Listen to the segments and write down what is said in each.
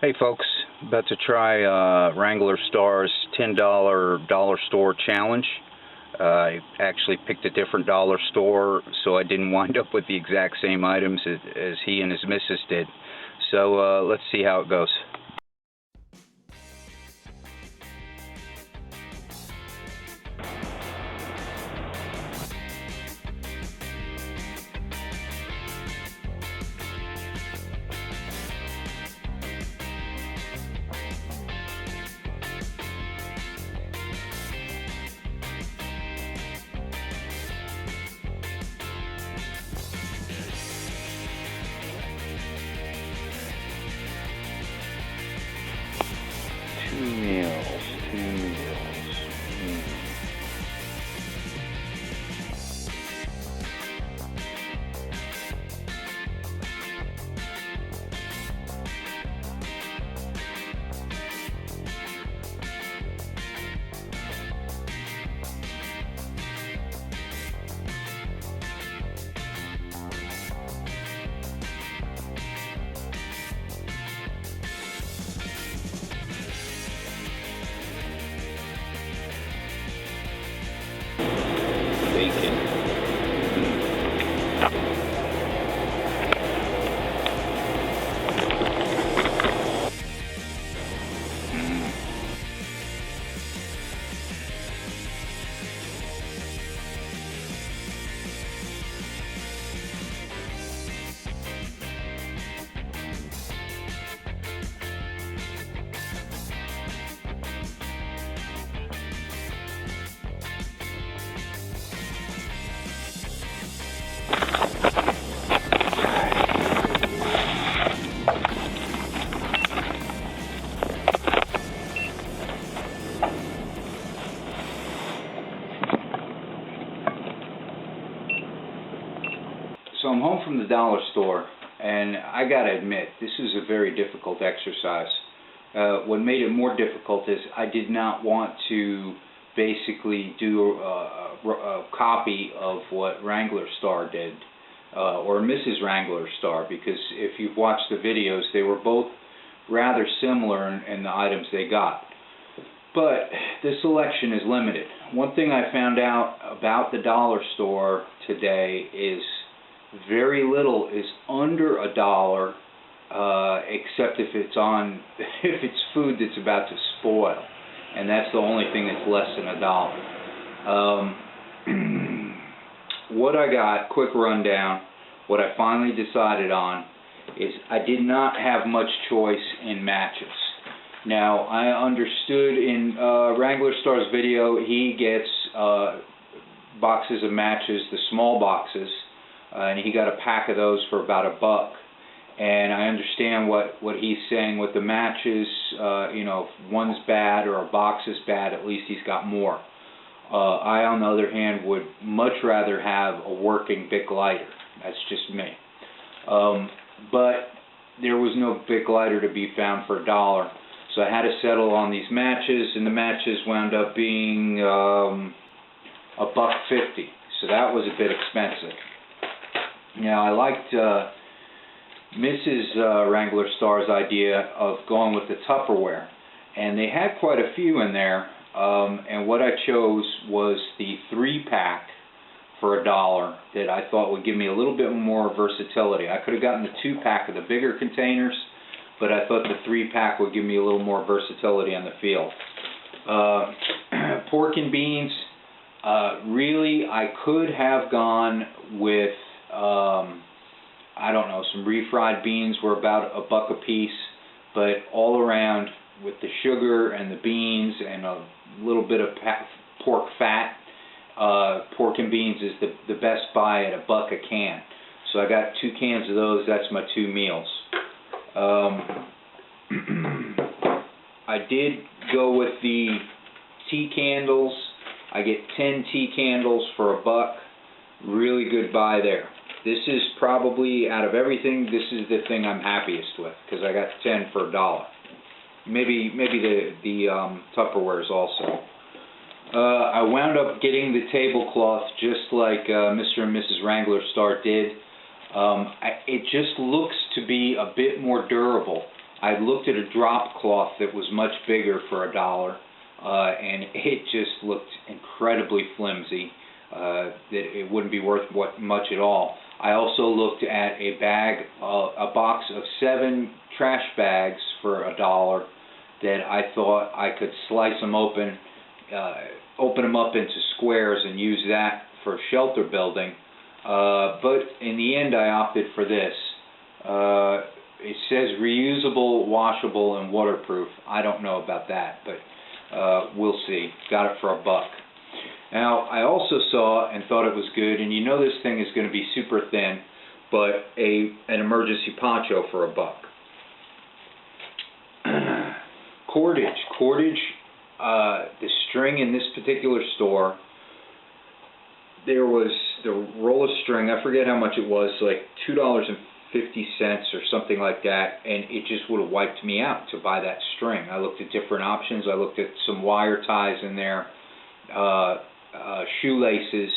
Hey folks, about to try Wranglerstar's $10 dollar store challenge. I actually picked a different dollar store so I didn't wind up with the exact same items as he and his missus did. So let's see how it goes. Two meals. Bacon. So I'm home from the dollar store, and I gotta admit, this is a very difficult exercise. What made it more difficult is I did not want to basically do a copy of what Wranglerstar did, or Mrs. Wranglerstar, because if you've watched the videos, they were both rather similar in the items they got. But the selection is limited. One thing I found out about the dollar store today is very little is under $1, except if it's food that's about to spoil, and that's the only thing that's less than $1. What I got, quick rundown, what I finally decided on is I did not have much choice in matches. Now, I understood in Wranglerstar's video, he gets boxes of matches, the small boxes, and he got a pack of those for about $1. And I understand what he's saying with the matches. If one's bad or a box is bad, at least he's got more. I, on the other hand, would much rather have a working Bic lighter. That's just me. But there was no Bic lighter to be found for $1, so I had to settle on these matches, and the matches wound up being $1.50. So that was a bit expensive. Now, I liked Mrs. Wranglerstar's idea of going with the Tupperware, and they had quite a few in there, and what I chose was the 3-pack for $1 that I thought would give me a little bit more versatility. I could have gotten the 2-pack of the bigger containers, but I thought the 3-pack would give me a little more versatility on the field. Pork and beans, really I could have gone with I don't know, some refried beans were about $1 a piece, but all around with the sugar and the beans and a little bit of pork fat, pork and beans is the best buy at $1 a can. So I got 2 cans of those. That's my 2 meals. I did go with the tea candles. I get 10 tea candles for $1. Really good buy there. This is probably, out of everything, this is the thing I'm happiest with, because I got 10 for $1. Maybe the Tupperwares also. I wound up getting the tablecloth just like Mr. and Mrs. Wranglerstar did. It just looks to be a bit more durable. I looked at a drop cloth that was much bigger for $1, and it just looked incredibly flimsy, that it wouldn't be worth much at all. I also looked at a box of 7 trash bags for $1 that I thought I could slice them open them up into squares and use that for shelter building. But in the end I opted for this. It says reusable, washable, and waterproof. I don't know about that, but we'll see. Got it for $1. Now, I also saw and thought it was good, and you know this thing is going to be super thin, but an emergency poncho for $1. Cordage, the string in this particular store, there was the roll of string, I forget how much it was, like $2.50 or something like that, and it just would have wiped me out to buy that string. I looked at different options. I looked at some wire ties in there, shoelaces,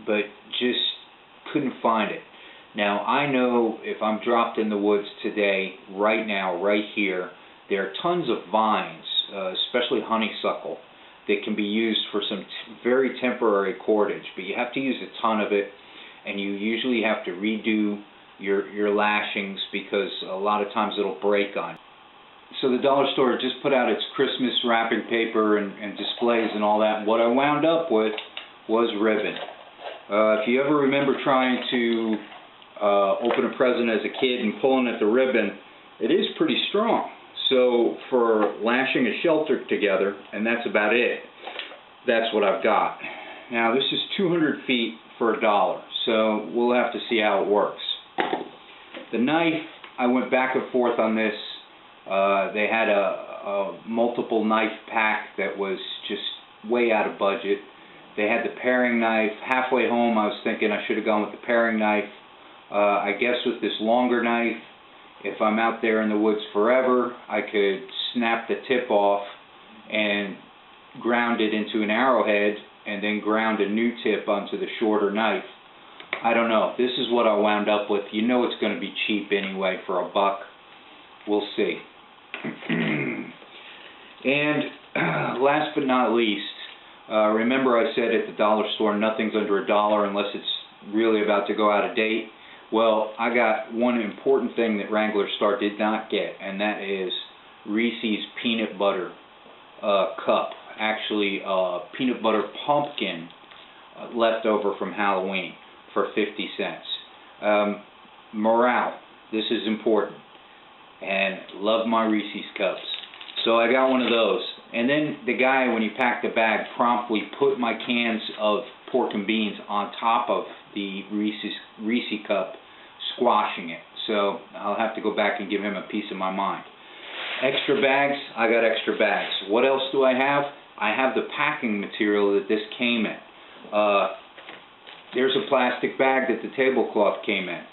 but just couldn't find it. Now, I know if I'm dropped in the woods today, right now, right here, there are tons of vines, especially honeysuckle, that can be used for some very temporary cordage, but you have to use a ton of it, and you usually have to redo your lashings because a lot of times it'll break on you. So the dollar store just put out its Christmas wrapping paper and displays and all that. What I wound up with was ribbon. If you ever remember trying to open a present as a kid and pulling at the ribbon, it is pretty strong. So for lashing a shelter together, and that's about it, that's what I've got. Now this is 200 feet for $1, so we'll have to see how it works. The knife, I went back and forth on this. They had a multiple knife pack that was just way out of budget. They had the paring knife. Halfway home I was thinking I should have gone with the paring knife. I guess with this longer knife, if I'm out there in the woods forever, I could snap the tip off and ground it into an arrowhead and then ground a new tip onto the shorter knife. I don't know. This is what I wound up with. You know it's going to be cheap anyway for $1. We'll see. And last but not least, remember I said at the dollar store nothing's under $1 unless it's really about to go out of date. Well, I got one important thing that Wranglerstar did not get, and that is Reese's peanut butter cup. Actually, peanut butter pumpkin left over from Halloween for 50 cents. Morale, this is important, and love my Reese's cups. So I got one of those. And then the guy, when he packed the bag, promptly put my cans of pork and beans on top of the Reese cup, squashing it. So I'll have to go back and give him a piece of my mind. Extra bags, I got extra bags. What else do I have? I have the packing material that this came in. There's a plastic bag that the tablecloth came in.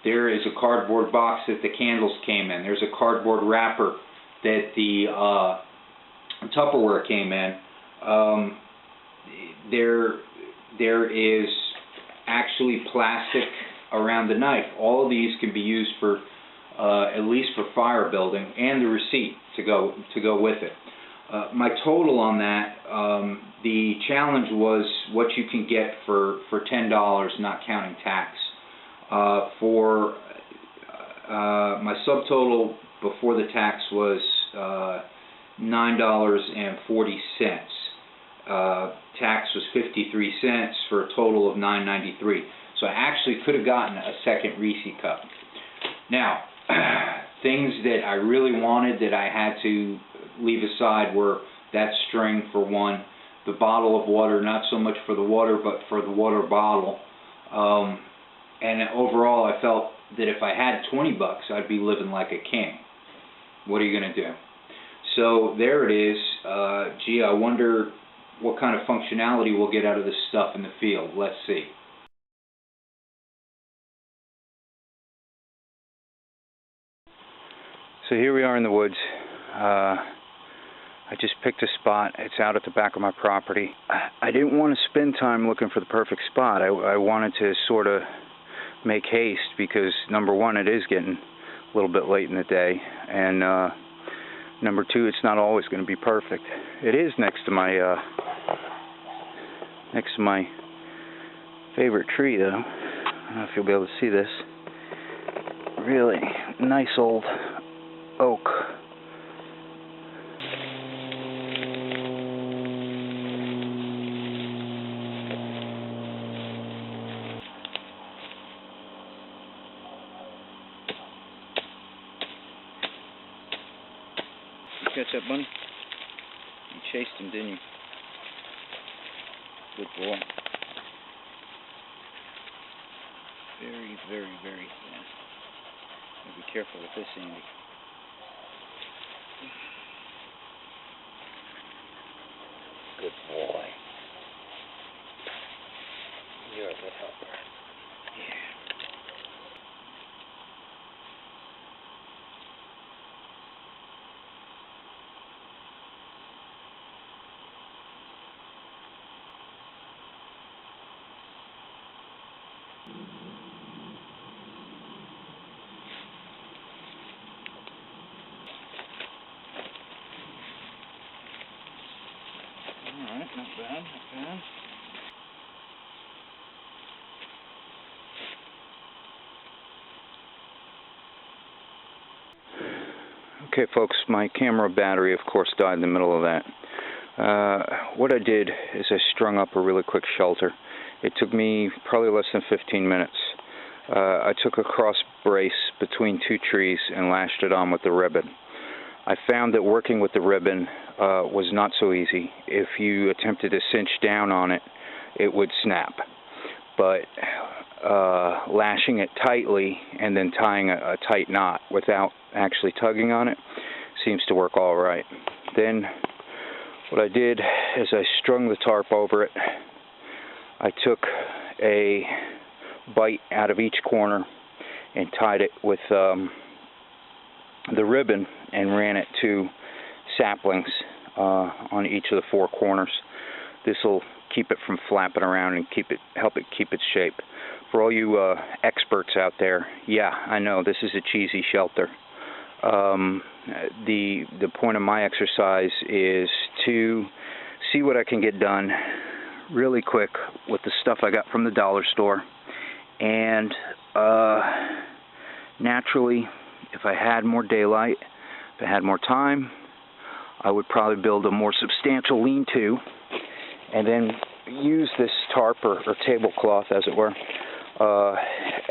There is a cardboard box that the candles came in. There's a cardboard wrapper that the Tupperware came in. There is actually plastic around the knife. All of these can be used for at least for fire building, and the receipt to go with it. My total on that, the challenge was what you can get for $10, not counting tax. For my subtotal before the tax was $9.40. Tax was 53 cents for a total of $9.93. So I actually could have gotten a second Reese cup. Now, things that I really wanted that I had to leave aside were that string for one, the bottle of water, not so much for the water, but for the water bottle. And overall, I felt that if I had $20, I'd be living like a king. What are you going to do? So there it is. Gee, I wonder what kind of functionality we'll get out of this stuff in the field. Let's see. So here we are in the woods. I just picked a spot. It's out at the back of my property. I didn't want to spend time looking for the perfect spot. I wanted to sort of make haste because, number one, it is getting a little bit late in the day, and number two, it's not always going to be perfect. It is next to my favorite tree, though. I don't know if you'll be able to see this. Really nice old oak. Catch that bunny? You chased him, didn't you? Good boy. Very, very, very thin. Be careful with this, Andy. Good boy. You're a good helper. Yeah. Alright, not bad, not bad. Okay folks, my camera battery of course died in the middle of that. What I did is I strung up a really quick shelter. It took me probably less than 15 minutes. I took a cross brace between two trees and lashed it on with the ribbon. I found that working with the ribbon was not so easy. If you attempted to cinch down on it, it would snap. But lashing it tightly and then tying a tight knot without actually tugging on it seems to work all right. Then what I did is I strung the tarp over it. I took a bite out of each corner and tied it with the ribbon and ran it to saplings on each of the four corners. This will keep it from flapping around and help it keep its shape. For all you experts out there, yeah, I know this is a cheesy shelter. The point of my exercise is to see what I can get done really quick with the stuff I got from the dollar store, and naturally, if I had more daylight, if I had more time, I would probably build a more substantial lean-to and then use this tarp or tablecloth, as it were,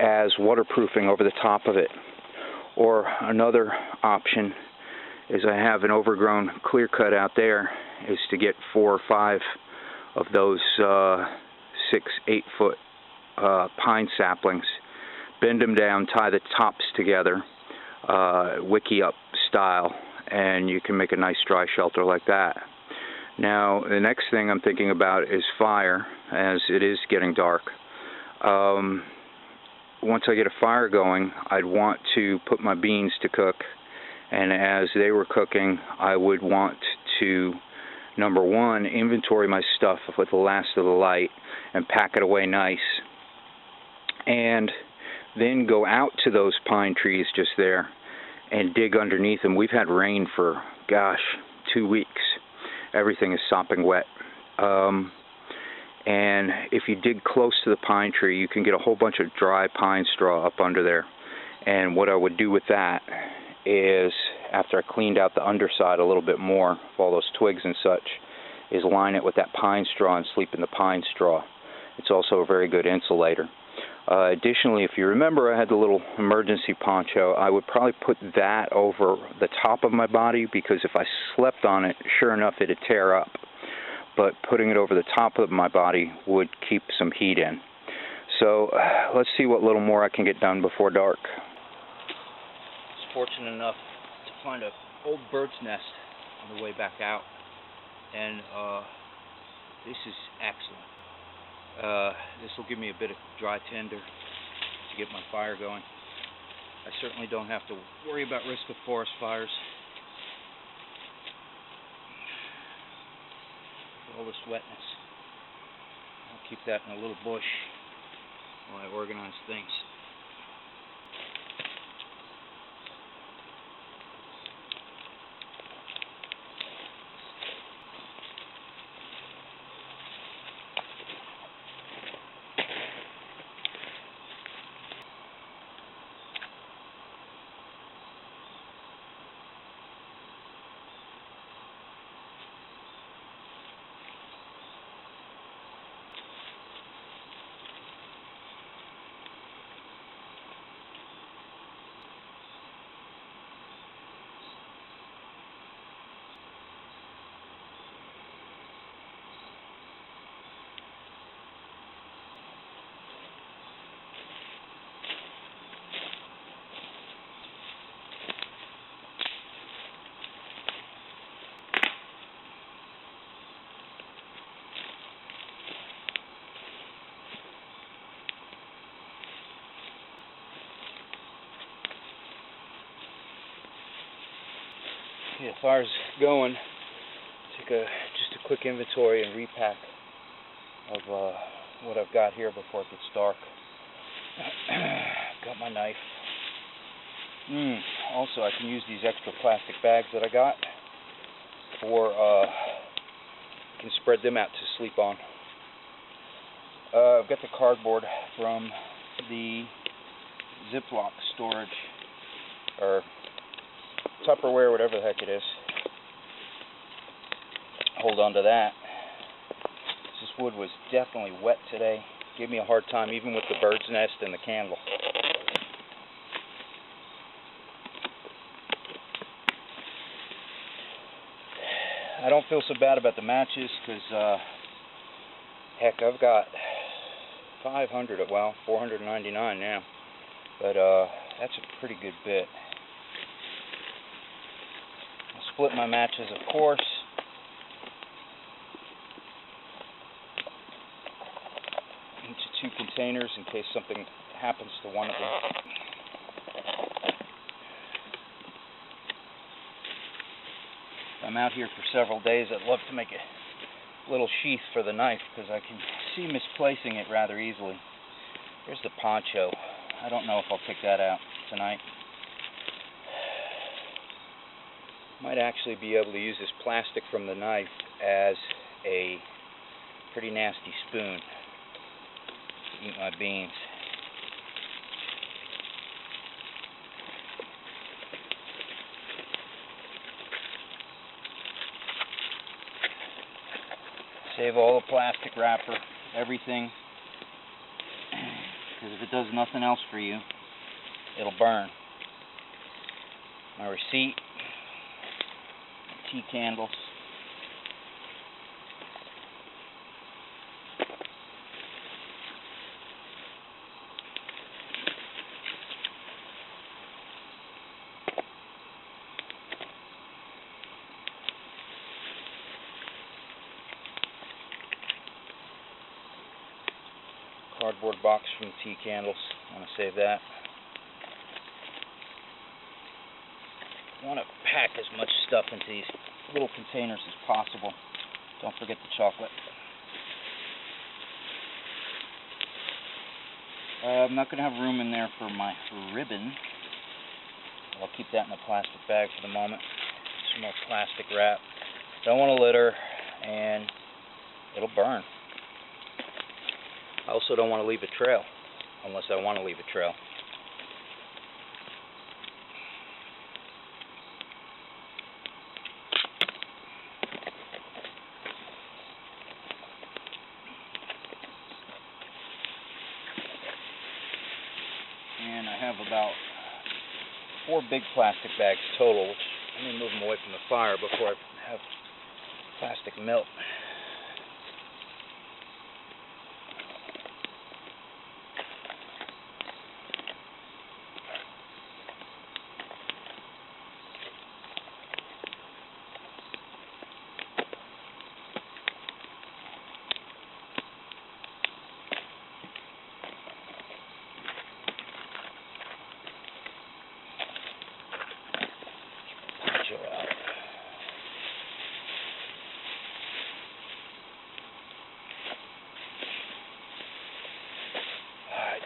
as waterproofing over the top of it. Or another option is I have an overgrown clear cut out there, is to get 4 or 5 of those 6, 8 foot pine saplings, bend them down, tie the tops together, wiki up style, and you can make a nice dry shelter like that. Now the next thing I'm thinking about is fire, as it is getting dark. Once I get a fire going, I'd want to put my beans to cook, and as they were cooking, I would want to, number one, inventory my stuff with the last of the light and pack it away nice, and then go out to those pine trees just there and dig underneath them. We've had rain for, gosh, 2 weeks. Everything is sopping wet. And if you dig close to the pine tree, you can get a whole bunch of dry pine straw up under there. And what I would do with that is, after I cleaned out the underside a little bit more of all those twigs and such, is line it with that pine straw and sleep in the pine straw. It's also a very good insulator. Additionally, if you remember, I had the little emergency poncho. I would probably put that over the top of my body, because if I slept on it, sure enough, it'd tear up. But putting it over the top of my body would keep some heat in. So let's see what little more I can get done before dark. I was fortunate enough to find an old bird's nest on the way back out, and this is excellent. This will give me a bit of dry tinder to get my fire going. I certainly don't have to worry about risk of forest fires. All this wetness, I'll keep that in a little bush while I organize things. Okay, the fire's going. Take just a quick inventory and repack of what I've got here before it gets dark. Got my knife. Also, I can use these extra plastic bags that I got for, can spread them out to sleep on. I've got the cardboard from the Ziploc storage, or Tupperware, whatever the heck it is. Hold on to that. This wood was definitely wet today. Gave me a hard time, even with the bird's nest and the candle. I don't feel so bad about the matches because, heck, I've got 500, well, 499 now. But that's a pretty good bit. I'll split my matches, of course. Into 2 containers in case something happens to one of them. If I'm out here for several days, I'd love to make a little sheath for the knife because I can see misplacing it rather easily. Here's the poncho. I don't know if I'll pick that out tonight. Might actually be able to use this plastic from the knife as a pretty nasty spoon to eat my beans. Save all the plastic wrapper, everything, because if it does nothing else for you, it'll burn. My receipt, tea candles. Cardboard box from the tea candles. I want to save that. I want to pack as much stuff into these little containers as possible. Don't forget the chocolate. I'm not going to have room in there for my ribbon. I'll keep that in a plastic bag for the moment. Some more plastic wrap. Don't want to litter, and it'll burn. I also don't want to leave a trail, unless I want to leave a trail. And I have about 4 big plastic bags total, which let me move them away from the fire before I have plastic melt.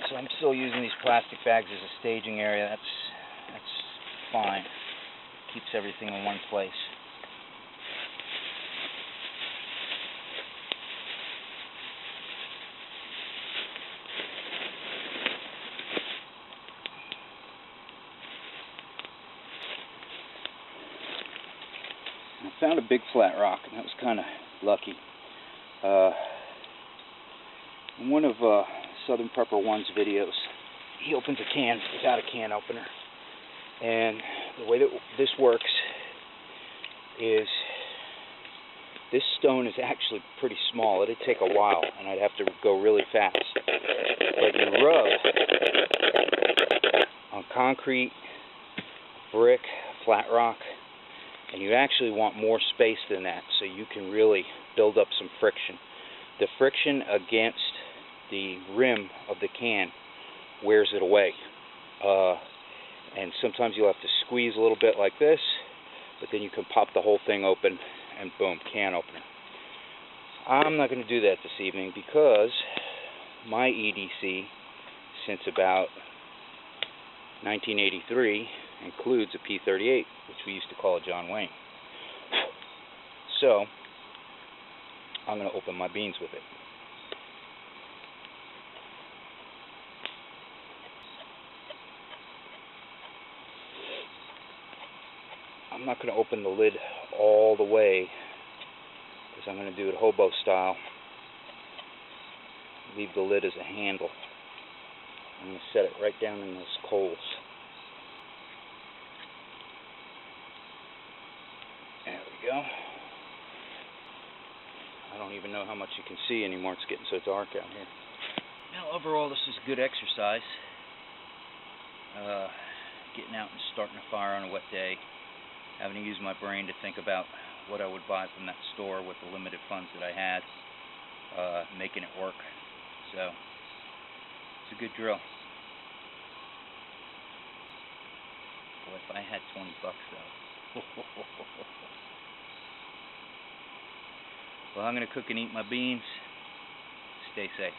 So I'm still using these plastic bags as a staging area. That's fine. Keeps everything in one place. I found a big flat rock, and that was kind of lucky. In one of Southern Prepper One's videos, he opens a can without a can opener, and the way that this works is this stone is actually pretty small. It'd take a while, and I'd have to go really fast. But you rub on concrete, brick, flat rock, and you actually want more space than that, so you can really build up some friction. The friction against the rim of the can wears it away. And sometimes you'll have to squeeze a little bit like this, but then you can pop the whole thing open and boom, can opener. I'm not going to do that this evening because my EDC, since about 1983, includes a P38, which we used to call a John Wayne. So, I'm going to open my beans with it. I'm not going to open the lid all the way because I'm going to do it hobo style. Leave the lid as a handle. I'm going to set it right down in those coals. There we go. I don't even know how much you can see anymore. It's getting so dark out here. Now, overall, this is good exercise. Getting out and starting a fire on a wet day. Having to use my brain to think about what I would buy from that store with the limited funds that I had. Making it work. So, it's a good drill. Boy, if I had 20 bucks though. Well, I'm going to cook and eat my beans. Stay safe.